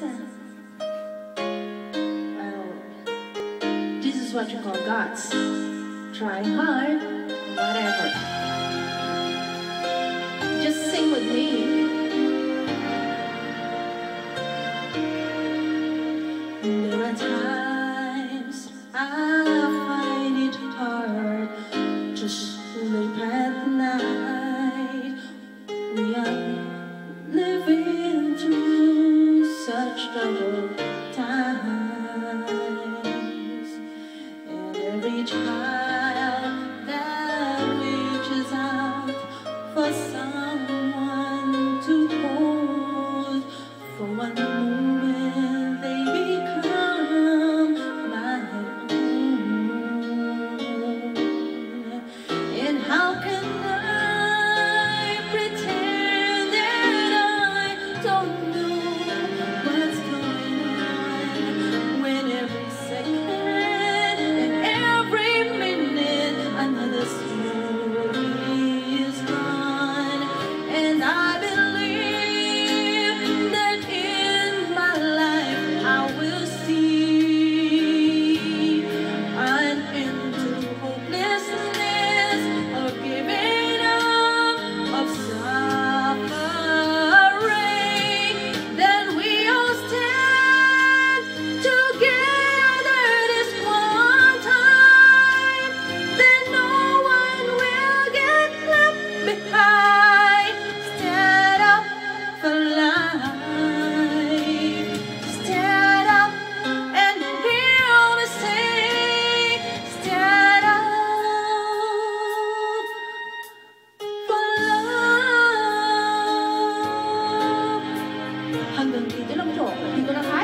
Listen. Well, this is what you call guts. Trying hard, whatever. Just sing with me. There are times I find it hard to sleep at night. We are living through such troubled times, and every child that reaches out for someone to hold, for one moment they become my own. And how can I pretend that I don't know what's going on, when every second and every minute another soul is gone? And I believe that in my life I will see an end to hopelessness, of giving up, of suffering. Then we all stand together this one time. Then no one will get left behind. Stand up for life. Stand up and hear me sing. Stand up for love. Hanggang dito lang po. Dito lang ha.